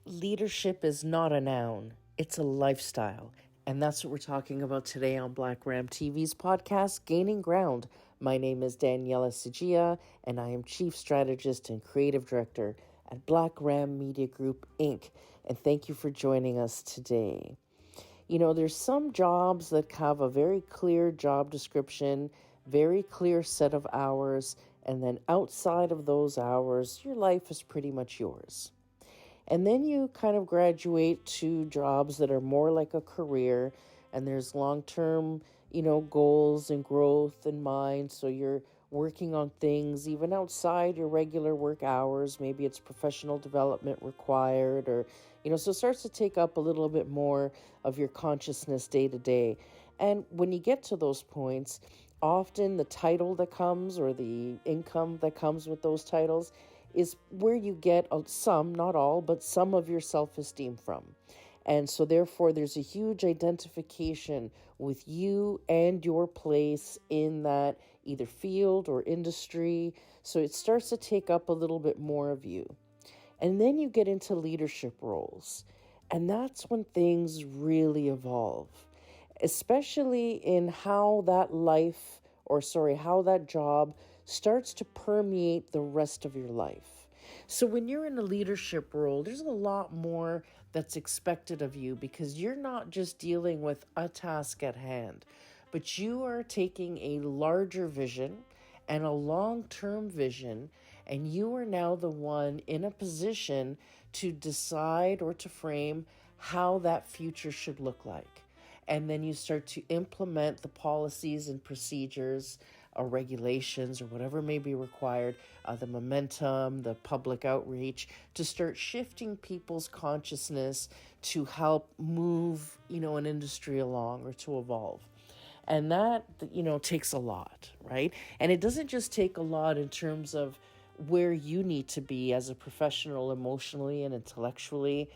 Leadership is not a noun, it's a lifestyle. And that's what we're talking about today on Black Ram TV's podcast, Gaining Ground. My name is Daniela Sigia, and I am Chief Strategist and Creative Director at Black Ram Media Group, Inc. And thank you for joining us today. You know, there's some jobs that have a very clear job description, very clear set of hours, and then outside of those hours, your life is pretty much yours. And then you kind of graduate to jobs that are more like a career, and there's long-term, goals and growth in mind. So you're working on things even outside your regular work hours. Maybe it's professional development required, or, so it starts to take up a little bit more of your consciousness day to day. And when you get to those points, often the title that comes or the income that comes with those titles is where you get some, not all, but some of your self-esteem from. And so therefore, there's a huge identification with you and your place in that either field or industry. So it starts to take up a little bit more of you. And then you get into leadership roles. And that's when things really evolve, especially in how that how that job starts to permeate the rest of your life. So when you're in a leadership role, there's a lot more that's expected of you because you're not just dealing with a task at hand, but you are taking a larger vision and a long-term vision, and you are now the one in a position to decide or to frame how that future should look like. And then you start to implement the policies and procedures or regulations or whatever may be required, the momentum, the public outreach, to start shifting people's consciousness to help move, an industry along or to evolve. And that, takes a lot, right? And it doesn't just take a lot in terms of where you need to be as a professional emotionally and intellectually,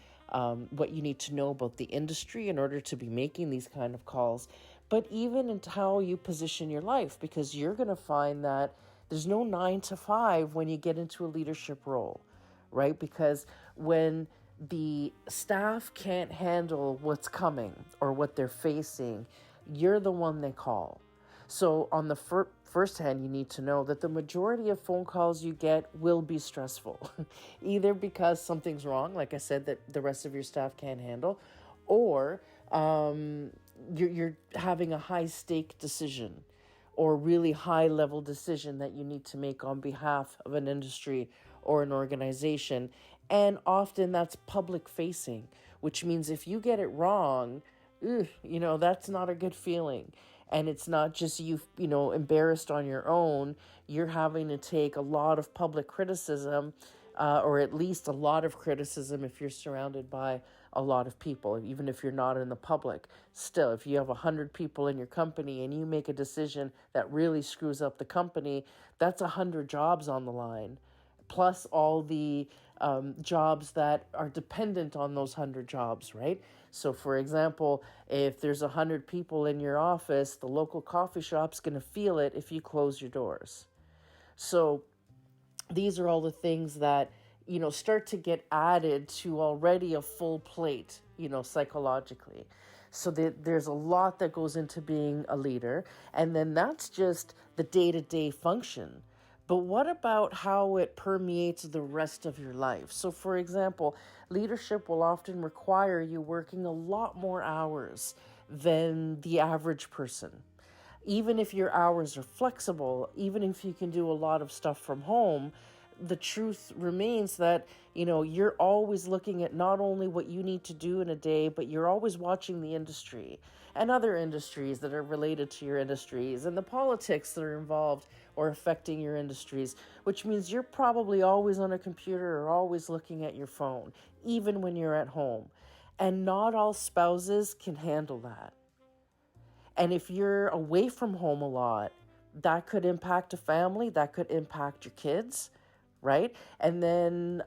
what you need to know about the industry in order to be making these kind of calls, but even into how you position your life, because you're going to find that there's no 9 to 5 when you get into a leadership role, right? Because when the staff can't handle what's coming or what they're facing, you're the one they call. So on the first hand, you need to know that the majority of phone calls you get will be stressful, either because something's wrong, like I said, that the rest of your staff can't handle, or you're having a high stake decision or really high level decision that you need to make on behalf of an industry or an organization. And often that's public facing, which means if you get it wrong, that's not a good feeling. And it's not just you, embarrassed on your own. You're having to take a lot of public criticism, or at least a lot of criticism if you're surrounded by a lot of people, even if you're not in the public. Still, if you have 100 people in your company and you make a decision that really screws up the company, that's 100 jobs on the line, plus all the jobs that are dependent on those 100 jobs, right? So for example, if there's 100 people in your office, the local coffee shop's going to feel it if you close your doors. So these are all the things that, start to get added to already a full plate, psychologically. So there's a lot that goes into being a leader. And then that's just the day-to-day function. But what about how it permeates the rest of your life? So, for example, leadership will often require you working a lot more hours than the average person. Even if your hours are flexible, even if you can do a lot of stuff from home, the truth remains that, you're always looking at not only what you need to do in a day, but you're always watching the industry and other industries that are related to your industries and the politics that are involved or affecting your industries, which means you're probably always on a computer or always looking at your phone, even when you're at home. And not all spouses can handle that. And if you're away from home a lot, that could impact a family, that could impact your kids, right? And then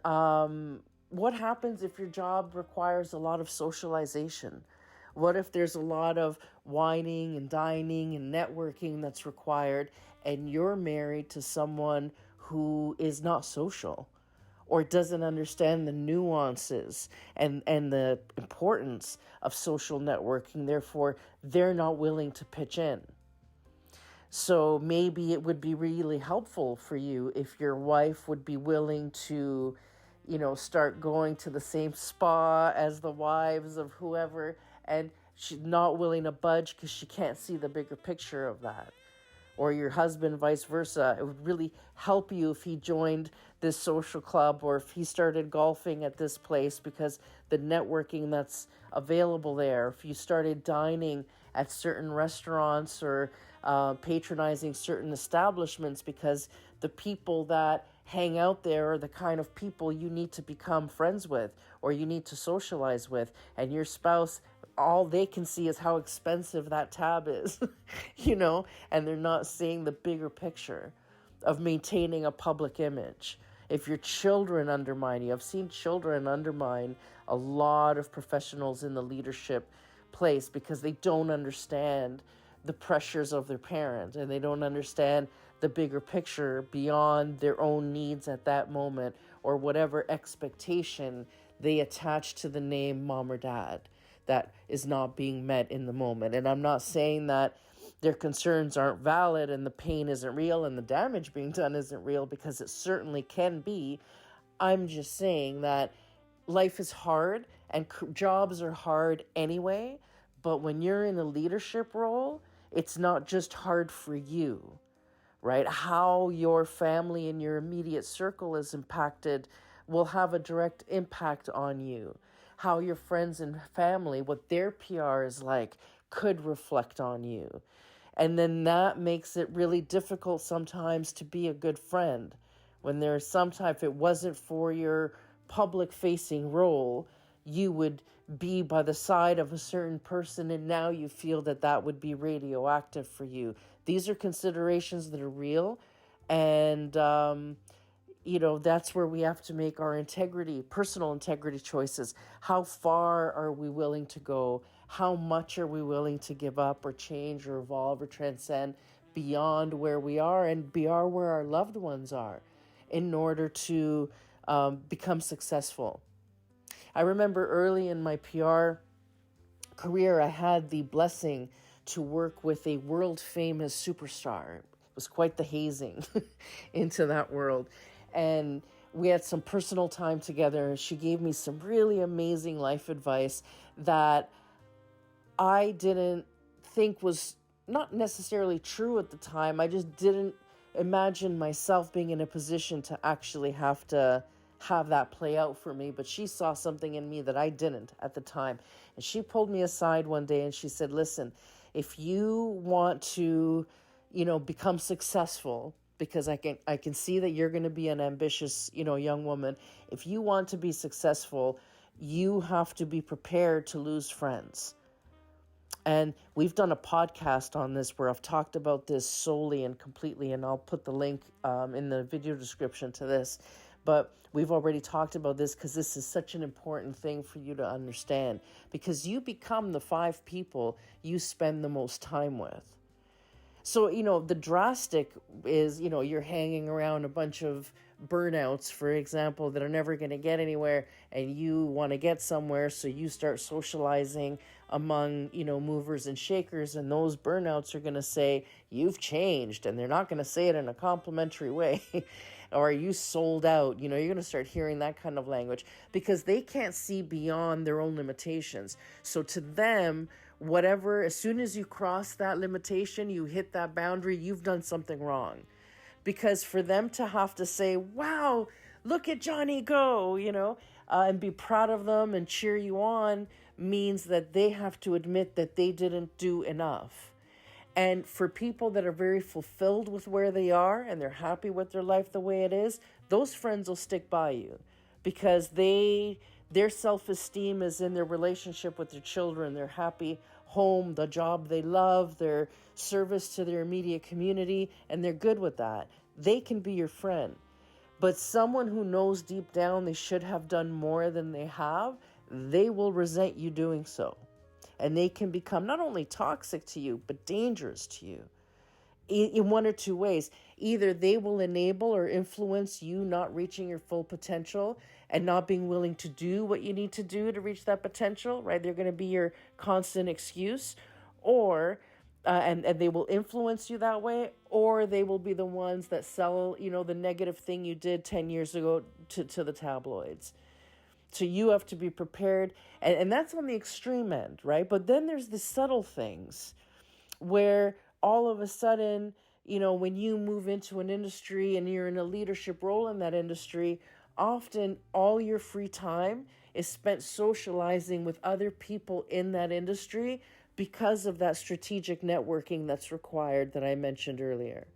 what happens if your job requires a lot of socialization? What if there's a lot of whining and dining and networking that's required and you're married to someone who is not social? or doesn't understand the nuances and the importance of social networking. Therefore, they're not willing to pitch in. So maybe it would be really helpful for you if your wife would be willing to, start going to the same spa as the wives of whoever, and she's not willing to budge because she can't see the bigger picture of that. Or your husband, vice versa. It would really help you if he joined this social club, or if he started golfing at this place because the networking that's available there. If you started dining at certain restaurants, or patronizing certain establishments, because the people that hang out there are the kind of people you need to become friends with, or you need to socialize with. And your spouse, all they can see is how expensive that tab is, and they're not seeing the bigger picture of maintaining a public image. If your children undermine you, I've seen children undermine a lot of professionals in the leadership place because they don't understand the pressures of their parent, and they don't understand the bigger picture beyond their own needs at that moment, or whatever expectation they attach to the name mom or dad that is not being met in the moment. And I'm not saying that their concerns aren't valid and the pain isn't real and the damage being done isn't real, because it certainly can be. I'm just saying that life is hard and jobs are hard anyway. But when you're in a leadership role, it's not just hard for you, right? How your family and your immediate circle is impacted will have a direct impact on you. How your friends and family, what their PR is like, could reflect on you. And then that makes it really difficult sometimes to be a good friend. When there's sometimes, if it wasn't for your public facing role, you would be by the side of a certain person, and now you feel that that would be radioactive for you. These are considerations that are real, and that's where we have to make our personal integrity choices. How far are we willing to go? How much are we willing to give up or change or evolve or transcend beyond where we are and beyond where our loved ones are in order to become successful? I remember early in my PR career, I had the blessing to work with a world famous superstar. It was quite the hazing into that world. And we had some personal time together. She gave me some really amazing life advice that I didn't think was not necessarily true at the time. I just didn't imagine myself being in a position to actually have to have that play out for me. But she saw something in me that I didn't at the time. And she pulled me aside one day and she said, listen, if you want to, become successful, because I can see that you're going to be an ambitious, young woman. If you want to be successful, you have to be prepared to lose friends. And we've done a podcast on this where I've talked about this solely and completely, and I'll put the link in the video description to this. But we've already talked about this because this is such an important thing for you to understand, because you become the 5 people you spend the most time with. So, the drastic is, you're hanging around a bunch of burnouts, for example, that are never going to get anywhere, and you want to get somewhere. So you start socializing among, movers and shakers, and those burnouts are going to say, you've changed, and they're not going to say it in a complimentary way. Or you sold out, you're going to start hearing that kind of language because they can't see beyond their own limitations. So to them, as soon as you cross that limitation, you hit that boundary, you've done something wrong. Because for them to have to say, wow, look at Johnny go, and be proud of them and cheer you on means that they have to admit that they didn't do enough. And for people that are very fulfilled with where they are and they're happy with their life the way it is, those friends will stick by you because their self-esteem is in their relationship with their children, their happy home, the job they love, their service to their immediate community, and they're good with that. They can be your friend. But someone who knows deep down they should have done more than they have, they will resent you doing so. And they can become not only toxic to you, but dangerous to you in one or two ways. Either they will enable or influence you not reaching your full potential and not being willing to do what you need to do to reach that potential, right? They're going to be your constant excuse, or and they will influence you that way, or they will be the ones that sell, the negative thing you did 10 years ago to the tabloids. So you have to be prepared, and that's on the extreme end, right? But then there's the subtle things where all of a sudden, when you move into an industry and you're in a leadership role in that industry, often all your free time is spent socializing with other people in that industry because of that strategic networking that's required that I mentioned earlier.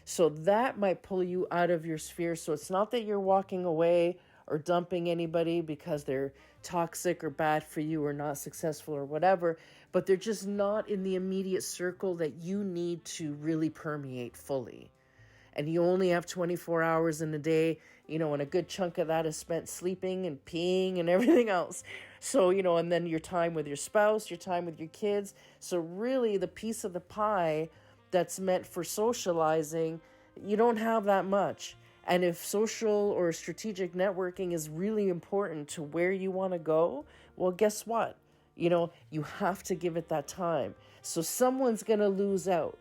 So that might pull you out of your sphere. So it's not that you're walking away or dumping anybody because they're toxic or bad for you or not successful or whatever, but they're just not in the immediate circle that you need to really permeate fully. And you only have 24 hours in a day, and a good chunk of that is spent sleeping and peeing and everything else. So, and then your time with your spouse, your time with your kids. So really the piece of the pie that's meant for socializing, you don't have that much. And if social or strategic networking is really important to where you want to go, well, guess what? You have to give it that time. So someone's going to lose out.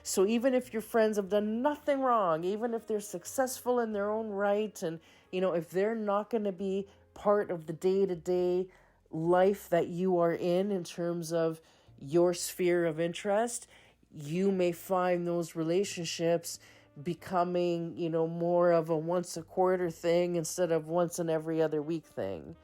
So even if your friends have done nothing wrong, even if they're successful in their own right, and, if they're not going to be part of the day-to-day life that you are in terms of your sphere of interest, you may find those relationships becoming, more of a once a quarter thing instead of once in every other week thing.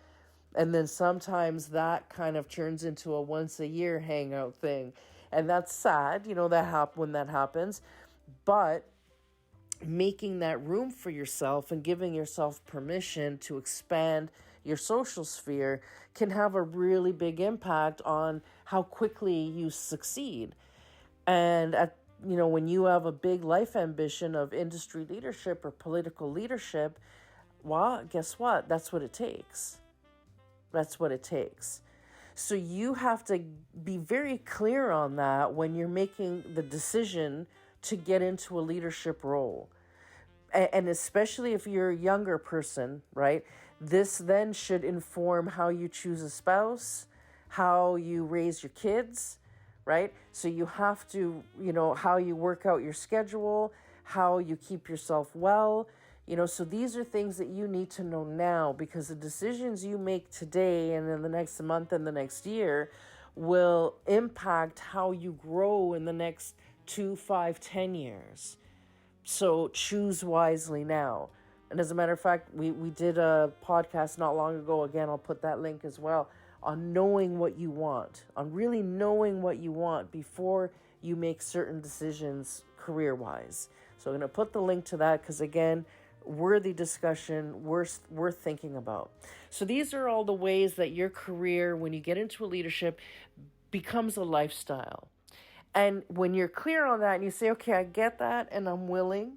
And then sometimes that kind of turns into a once a year hangout thing. And that's sad, when that happens. But making that room for yourself and giving yourself permission to expand your social sphere can have a really big impact on how quickly you succeed. And when you have a big life ambition of industry leadership or political leadership, well, guess what? That's what it takes. That's what it takes. So you have to be very clear on that when you're making the decision to get into a leadership role. And especially if you're a younger person, right? This then should inform how you choose a spouse, how you raise your kids, right? So you have to, how you work out your schedule, how you keep yourself well, so these are things that you need to know now, because the decisions you make today and in the next month and the next year will impact how you grow in the next 2, 5, 10 years. So choose wisely now. And as a matter of fact, we did a podcast not long ago. Again, I'll put that link as well, on knowing what you want, on really knowing what you want before you make certain decisions career-wise. So I'm going to put the link to that because, again, worthy discussion, worth thinking about. So these are all the ways that your career, when you get into a leadership, becomes a lifestyle. And when you're clear on that and you say, okay, I get that and I'm willing,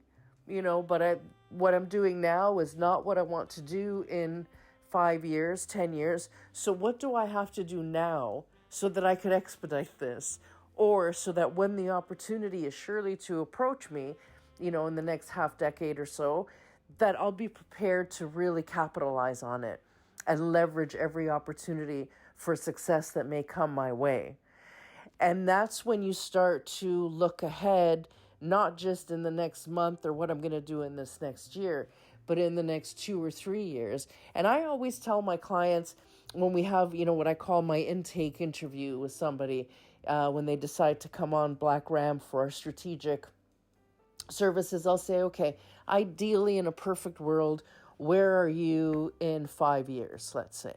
but what I'm doing now is not what I want to do in 5 years, 10 years. So what do I have to do now so that I could expedite this? Or so that when the opportunity is surely to approach me, in the next half decade or so, that I'll be prepared to really capitalize on it and leverage every opportunity for success that may come my way. And that's when you start to look ahead, not just in the next month or what I'm going to do in this next year, but in the next 2 or 3 years. And I always tell my clients when we have, what I call my intake interview with somebody, when they decide to come on Black Ram for our strategic services, I'll say, okay, ideally in a perfect world, where are you in 5 years, let's say?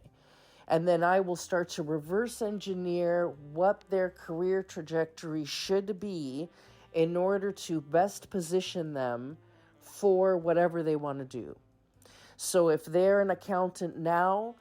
And then I will start to reverse engineer what their career trajectory should be in order to best position them for whatever they want to do. So if they're an accountant now,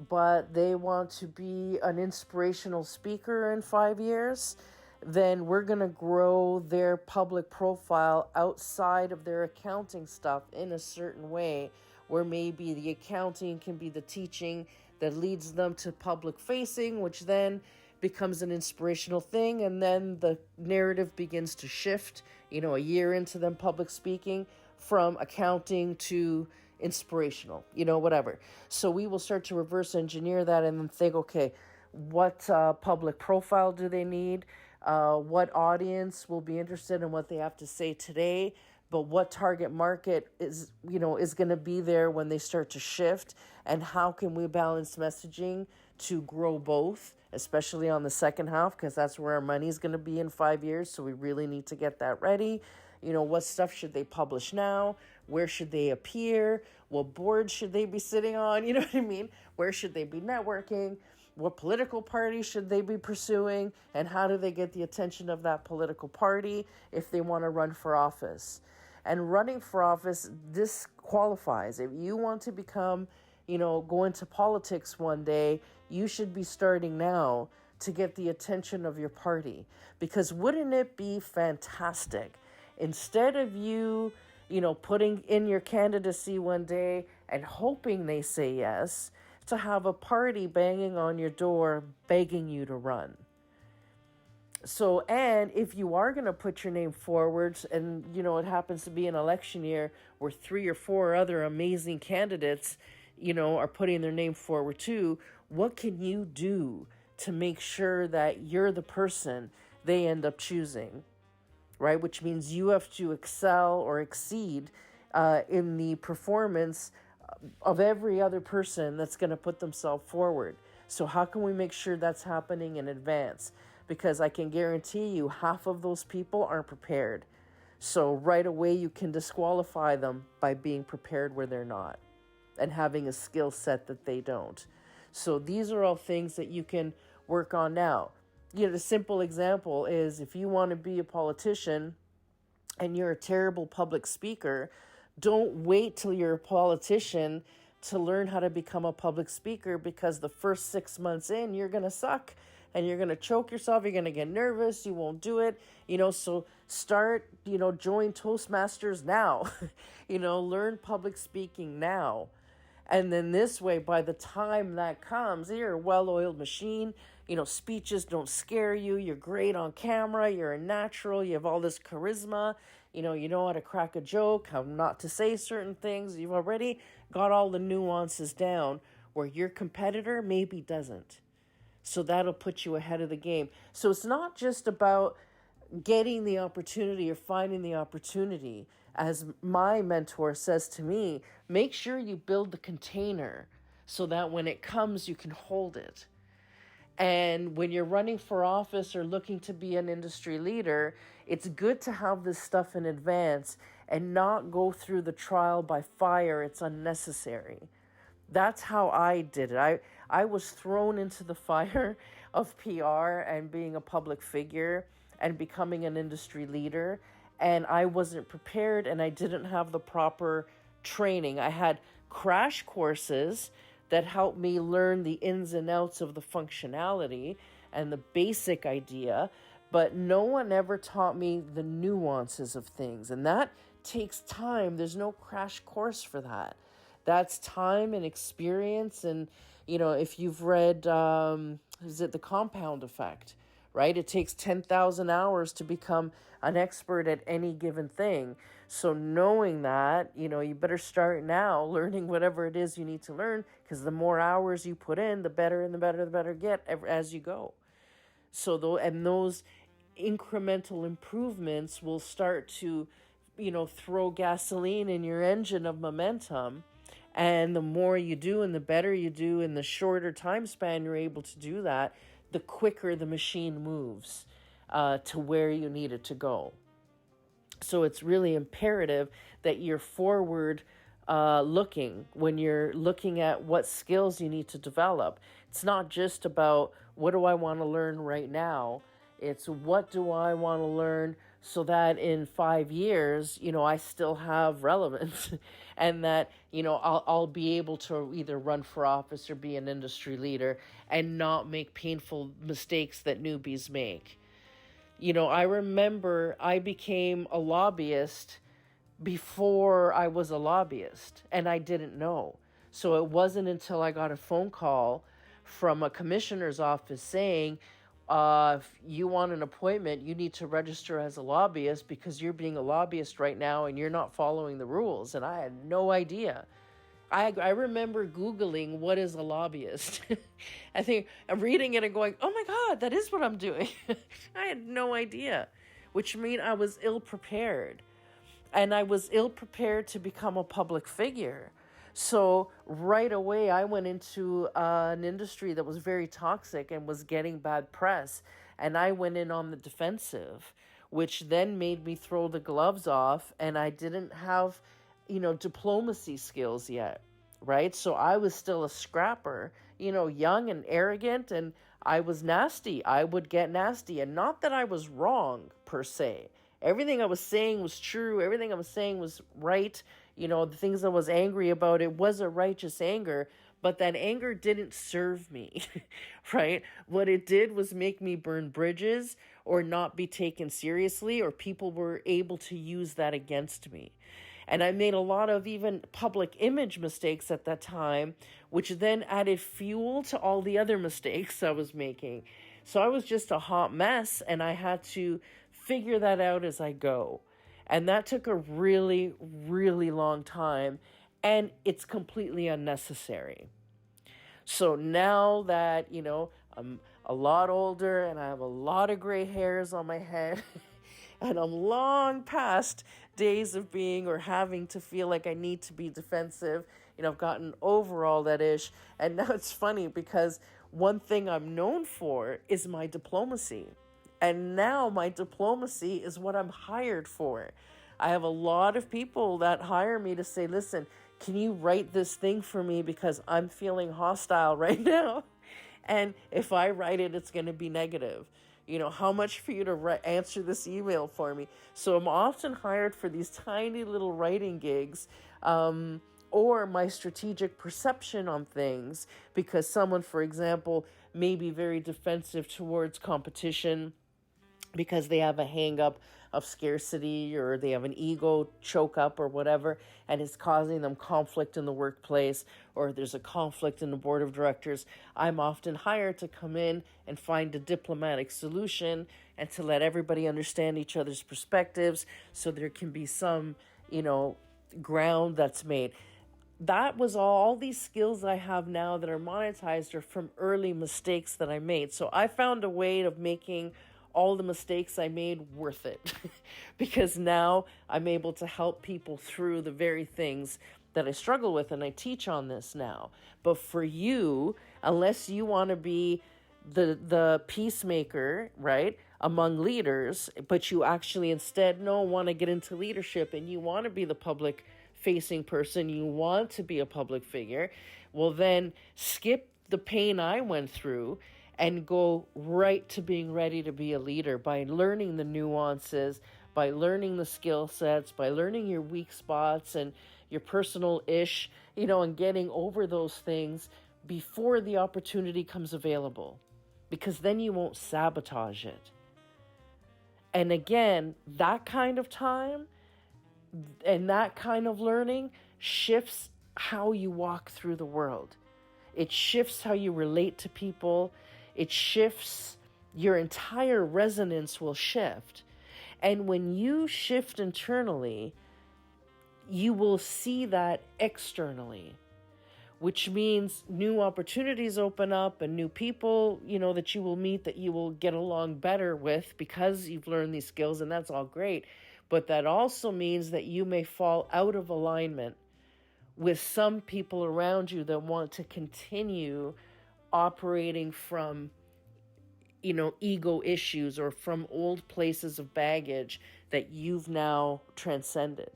but they want to be an inspirational speaker in 5 years, then we're going to grow their public profile outside of their accounting stuff in a certain way, where maybe the accounting can be the teaching that leads them to public facing, which then becomes an inspirational thing, and then the narrative begins to shift, a year into them public speaking, from accounting to inspirational, whatever. So we will start to reverse engineer that and then think, okay, what public profile do they need? What audience will be interested in what they have to say today? But what target market is going to be there when they start to shift? And how can we balance messaging to grow both, especially on the second half, because that's where our money is going to be in 5 years. So we really need to get that ready. What stuff should they publish now? Where should they appear? What boards should they be sitting on? You know what I mean? Where should they be networking? What political party should they be pursuing? And how do they get the attention of that political party if they want to run for office? And running for office, this qualifies. If you want to become, go into politics one day, you should be starting now to get the attention of your party. Because wouldn't it be fantastic, instead of you, putting in your candidacy one day and hoping they say yes, to have a party banging on your door begging you to run? So, and if you are going to put your name forward, and it happens to be an election year where 3 or 4 other amazing candidates, are putting their name forward too, what can you do to make sure that you're the person they end up choosing, right? Which means you have to excel or exceed in the performance of every other person that's going to put themselves forward. So how can we make sure that's happening in advance? Because I can guarantee you half of those people aren't prepared. So right away you can disqualify them by being prepared where they're not and having a skill set that they don't. So these are all things that you can work on now. The simple example is, if you want to be a politician and you're a terrible public speaker, don't wait till you're a politician to learn how to become a public speaker, because the first 6 months in, you're going to suck and you're going to choke yourself. You're going to get nervous. You won't do it. So start, join Toastmasters now, learn public speaking now. And then this way, by the time that comes, you're a well-oiled machine. Speeches don't scare you. You're great on camera. You're a natural. You have all this charisma. You know how to crack a joke, how not to say certain things. You've already got all the nuances down where your competitor maybe doesn't. So that'll put you ahead of the game. So it's not just about getting the opportunity or finding the opportunity. As my mentor says to me, make sure you build the container so that when it comes, you can hold it. And when you're running for office or looking to be an industry leader, it's good to have this stuff in advance and not go through the trial by fire. It's unnecessary. That's how I did it. I was thrown into the fire of PR and being a public figure and becoming an industry leader. And I wasn't prepared, and I didn't have the proper training. I had crash courses that helped me learn the ins and outs of the functionality and the basic idea, but no one ever taught me the nuances of things. And that takes time. There's no crash course for that. That's time and experience. And, if you've read, is it The Compound Effect, right? It takes 10,000 hours to become an expert at any given thing. So knowing that, you better start now learning whatever it is you need to learn, because the more hours you put in, the better and the better get as you go. So those incremental improvements will start to, throw gasoline in your engine of momentum. And the more you do and the better you do in the shorter time span you're able to do that, the quicker the machine moves to where you need it to go. So it's really imperative that you're forward looking when you're looking at what skills you need to develop. It's not just about what do I want to learn right now. It's what do I want to learn so that in 5 years, I still have relevance and that, I'll be able to either run for office or be an industry leader and not make painful mistakes that newbies make. I remember I became a lobbyist before I was a lobbyist, and I didn't know. So it wasn't until I got a phone call from a commissioner's office saying, if you want an appointment, you need to register as a lobbyist because you're being a lobbyist right now and you're not following the rules. And I had no idea. I remember Googling what is a lobbyist. I think I'm reading it and going, oh my God, that is what I'm doing. I had no idea, which means I was ill prepared. And I was ill prepared to become a public figure. So right away, I went into an industry that was very toxic and was getting bad press. And I went in on the defensive, which then made me throw the gloves off. And I didn't have, diplomacy skills yet, right? So I was still a scrapper, young and arrogant, and I was nasty. I would get nasty. And not that I was wrong per se. Everything I was saying was true. Everything I was saying was right. The things I was angry about, it was a righteous anger, but that anger didn't serve me, right? What it did was make me burn bridges or not be taken seriously, or people were able to use that against me. And I made a lot of even public image mistakes at that time, which then added fuel to all the other mistakes I was making. So I was just a hot mess, and I had to figure that out as I go. And that took a really, really long time, and it's completely unnecessary. So now that, I'm a lot older and I have a lot of gray hairs on my head, and I'm long past days of being or having to feel like I need to be defensive. I've gotten over all that ish. And now it's funny because one thing I'm known for is my diplomacy. And now my diplomacy is what I'm hired for. I have a lot of people that hire me to say, listen, can you write this thing for me because I'm feeling hostile right now? And if I write it, it's going to be negative. How much for you to answer this email for me? So I'm often hired for these tiny little writing gigs, or my strategic perception on things, because someone, for example, may be very defensive towards competition because they have a hang up of scarcity, or they have an ego choke up or whatever, and it's causing them conflict in the workplace, or there's a conflict in the board of directors. I'm often hired to come in and find a diplomatic solution and to let everybody understand each other's perspectives so there can be some, ground that's made. That was all these skills I have now that are monetized are from early mistakes that I made. So I found a way of making all the mistakes I made worth it because now I'm able to help people through the very things that I struggle with, and I teach on this now. But for you, unless you want to be the peacemaker, right, among leaders, but you actually instead want to get into leadership and you want to be the public facing person, you want to be a public figure, well then skip the pain I went through and go right to being ready to be a leader by learning the nuances, by learning the skill sets, by learning your weak spots and your personal ish, and getting over those things before the opportunity comes available, because then you won't sabotage it. And again, that kind of time and that kind of learning shifts how you walk through the world. It shifts how you relate to people. It shifts, your entire resonance will shift. And when you shift internally, you will see that externally, which means new opportunities open up and new people, that you will meet, that you will get along better with because you've learned these skills, and that's all great. But that also means that you may fall out of alignment with some people around you that want to continue operating from, ego issues or from old places of baggage that you've now transcended.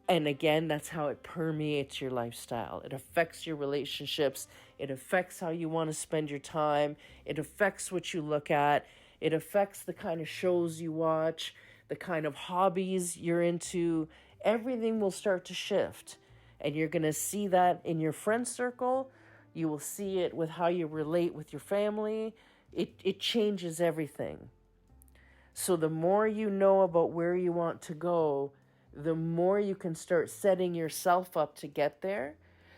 And again, that's how it permeates your lifestyle. It affects your relationships. It affects how you want to spend your time. It affects what you look at. It affects the kind of shows you watch, the kind of hobbies you're into. Everything will start to shift. And you're going to see that in your friend circle. You will see it with how you relate with your family. It changes everything. So the more you know about where you want to go, the more you can start setting yourself up to get there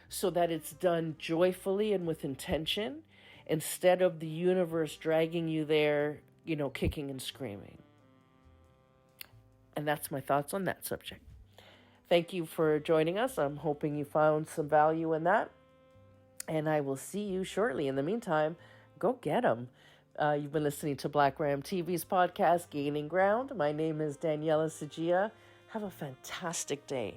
so that it's done joyfully and with intention. instead of the universe dragging you there, kicking and screaming. And that's my thoughts on that subject. Thank you for joining us. I'm hoping you found some value in that. And I will see you shortly. In the meantime, go get them. You've been listening to Black Ram TV's podcast, Gaining Ground. My name is Daniela Sagia. Have a fantastic day.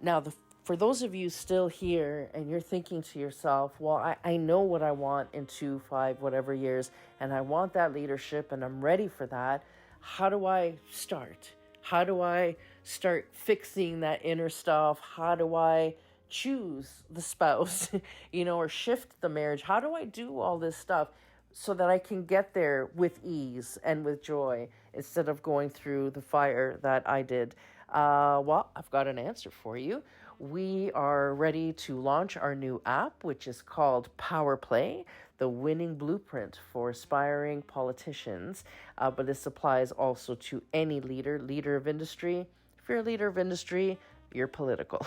Now, for those of you still here and you're thinking to yourself, well, I know what I want in 2, 5, whatever years, and I want that leadership and I'm ready for that. How do I start? How do I start fixing that inner stuff? How do I choose the spouse, or shift the marriage? How do I do all this stuff so that I can get there with ease and with joy instead of going through the fire that I did? Well, I've got an answer for you. We are ready to launch our new app, which is called Power Play, the winning blueprint for aspiring politicians. But this applies also to any leader of industry. If you're a leader of industry, you're political.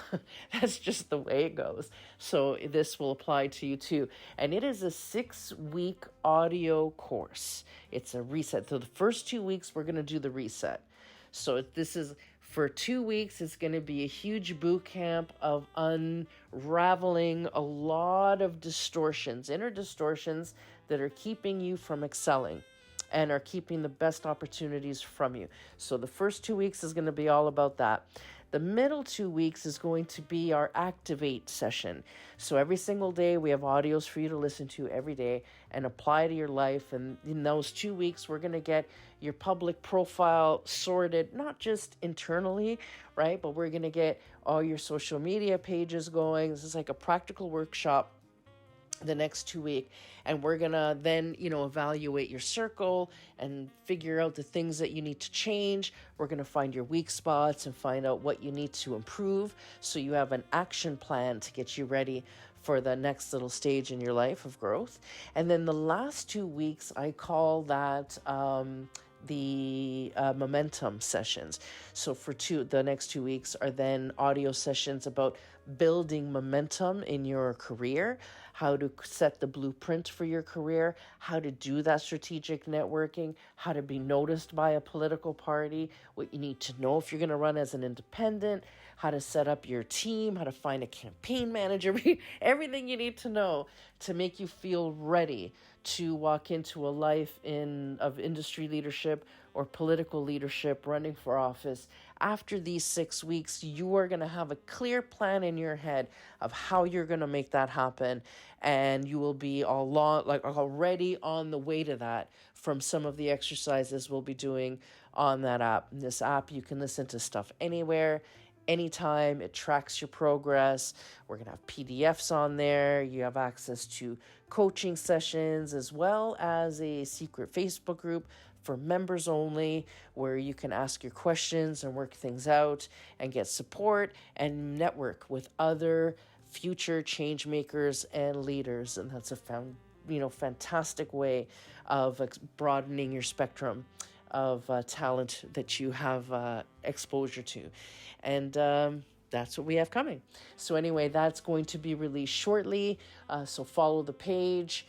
That's just the way it goes. So this will apply to you too. And it is a 6-week audio course. It's a reset. So the first 2 weeks, we're going to do the reset. So this is for 2 weeks. It's going to be a huge boot camp of unraveling a lot of distortions, inner distortions that are keeping you from excelling and are keeping the best opportunities from you. So the first 2 weeks is going to be all about that. The middle 2 weeks is going to be our activate session. So every single day we have audios for you to listen to every day and apply to your life. And in those 2 weeks, we're going to get your public profile sorted, not just internally, right? But we're going to get all your social media pages going. This is like a practical workshop the next 2 weeks, and we're gonna then evaluate your circle and figure out the things that you need to change. We're gonna find your weak spots and find out what you need to improve, so you have an action plan to get you ready for the next little stage in your life of growth. And then the last 2 weeks, I call that the momentum sessions. So the next 2 weeks are then audio sessions about building momentum in your career, how to set the blueprint for your career, how to do that strategic networking, how to be noticed by a political party, what you need to know if you're going to run as an independent, how to set up your team, how to find a campaign manager, everything you need to know to make you feel ready to walk into a life of industry leadership or political leadership, running for office. After these 6 weeks, you are going to have a clear plan in your head of how you're going to make that happen. And you will be already on the way to that from some of the exercises we'll be doing on that app. In this app, you can listen to stuff anywhere, anytime. It tracks your progress. We're going to have PDFs on there. You have access to coaching sessions as well as a secret Facebook group for members only, where you can ask your questions and work things out and get support and network with other future change makers and leaders. And that's a fantastic way of broadening your spectrum of talent that you have exposure to. And that's what we have coming. So anyway, that's going to be released shortly. So follow the page,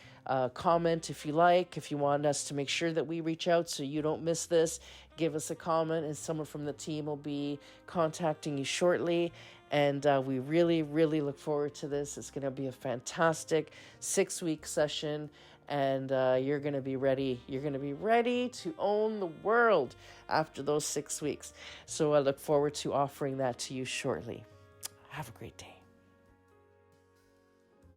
comment if you like. If you want us to make sure that we reach out so you don't miss this, give us a comment and someone from the team will be contacting you shortly. And we really, really look forward to this. It's going to be a fantastic 6-week session. And you're going to be ready. You're going to be ready to own the world after those 6 weeks. So I look forward to offering that to you shortly. Have a great day.